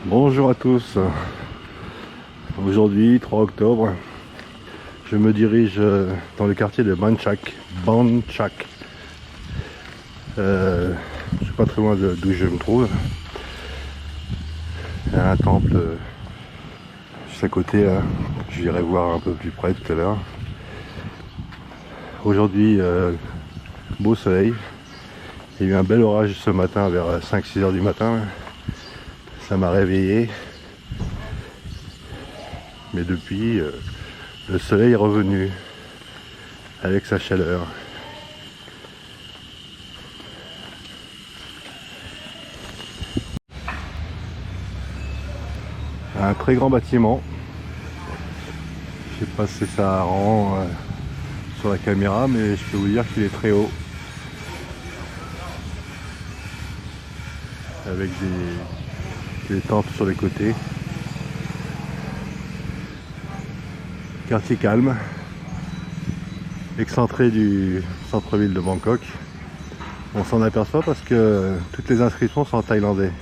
Bonjour à tous. Aujourd'hui, 3 octobre, je me dirige dans le quartier de Banchak. Je suis pas très loin d'où je me trouve. Il y a un temple juste à côté, là. J'irai voir un peu plus près tout à l'heure. Aujourd'hui, beau soleil. Il y a eu un bel orage ce matin vers 5-6 heures du matin. Ça m'a réveillé. Mais depuis, le soleil est revenu avec sa chaleur. Un très grand bâtiment. Je sais pas si ça rend sur la caméra, mais je peux vous dire qu'il est très haut. Avec des tentes sur les côtés. Quartier calme, excentré du centre-ville de Bangkok. On s'en aperçoit parce que toutes les inscriptions sont en thaïlandais.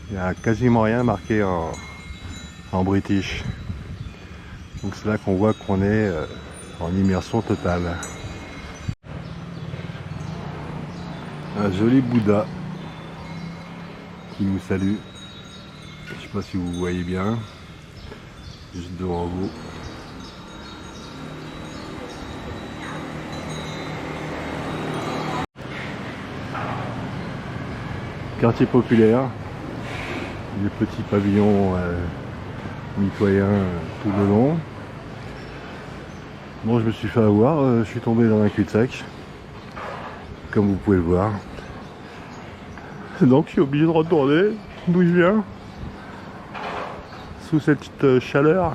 Il n'y a quasiment rien marqué en british. Donc c'est là qu'on voit qu'on est en immersion totale. Un joli Bouddha qui nous salue. Je ne sais pas si vous voyez bien, juste devant vous. Quartier populaire, des petits pavillons mitoyens tout le long. Bon, je me suis fait avoir, je suis tombé dans un cul-de-sac, comme vous pouvez le voir. Donc je suis obligé de retourner d'où je viens, sous cette chaleur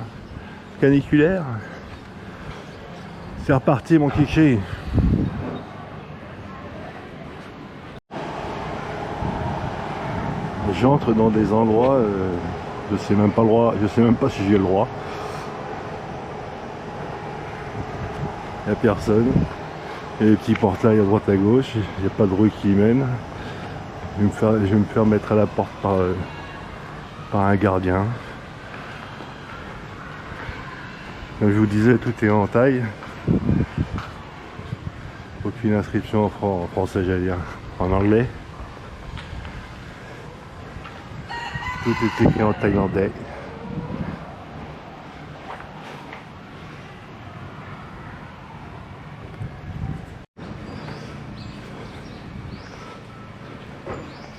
caniculaire. C'est reparti mon kiki. J'entre dans des endroits, je sais même pas le droit, je sais même pas si j'ai le droit. Il n'y a personne. Il y a des petits portails à droite à gauche, il n'y a pas de rue qui y mène. Je vais me faire mettre à la porte par un gardien. Comme je vous disais, tout est en thaï. Aucune inscription en français, j'allais dire, en anglais. Tout est écrit en thaïlandais.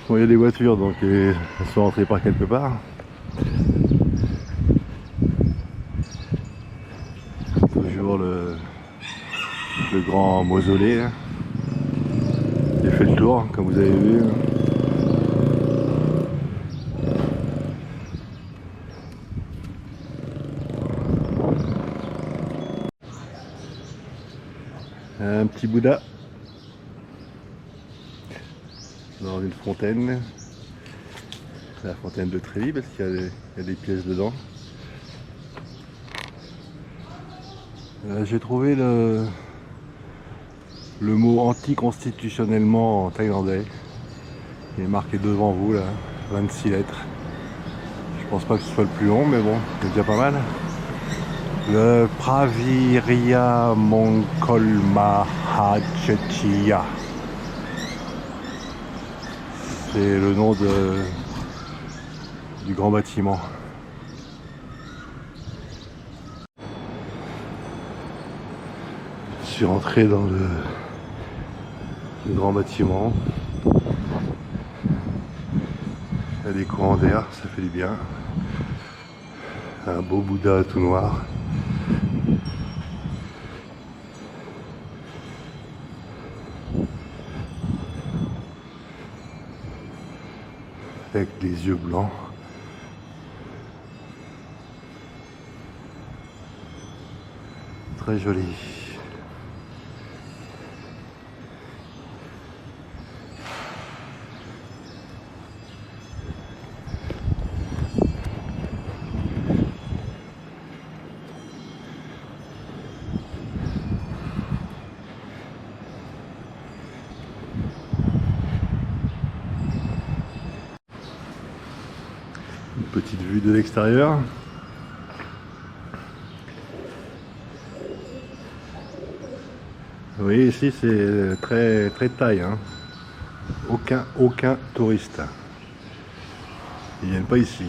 Bon, il y a des voitures, donc elles sont rentrées par quelque part. Toujours le grand mausolée. Hein. J'ai fait le tour, comme vous avez vu. Un petit Bouddha dans une fontaine, la fontaine de Trévi, parce qu'il y a des pièces dedans. J'ai trouvé le mot anticonstitutionnellement en thaïlandais. Il est marqué devant vous là, 26 lettres. Je pense pas que ce soit le plus long, mais bon, c'est déjà pas mal. Le Praviria Mongkol Mahachetia. C'est le nom du grand bâtiment. Je suis rentré dans le grand bâtiment. Il y a des courants d'air, ça fait du bien. Un beau Bouddha tout noir. Avec des yeux blancs. Très joli. Une petite vue de l'extérieur. Vous voyez ici c'est très taille, hein. Aucun touriste. Ils viennent pas ici.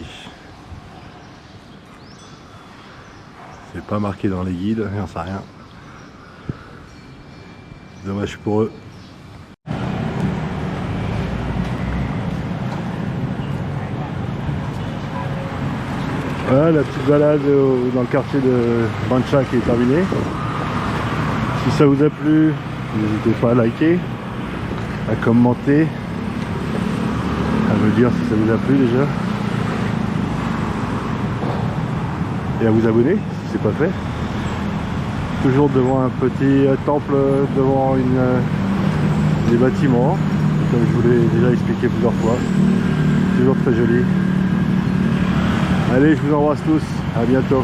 C'est pas marqué dans les guides, j'en sais rien. Dommage pour eux. Voilà la petite balade dans le quartier de Bancha qui est terminée. Si ça vous a plu, n'hésitez pas à liker, à commenter, à me dire si ça vous a plu déjà. Et à vous abonner si c'est pas fait. Toujours devant un petit temple, devant des bâtiments, comme je vous l'ai déjà expliqué plusieurs fois. Toujours très joli. Allez, je vous embrasse tous, à bientôt.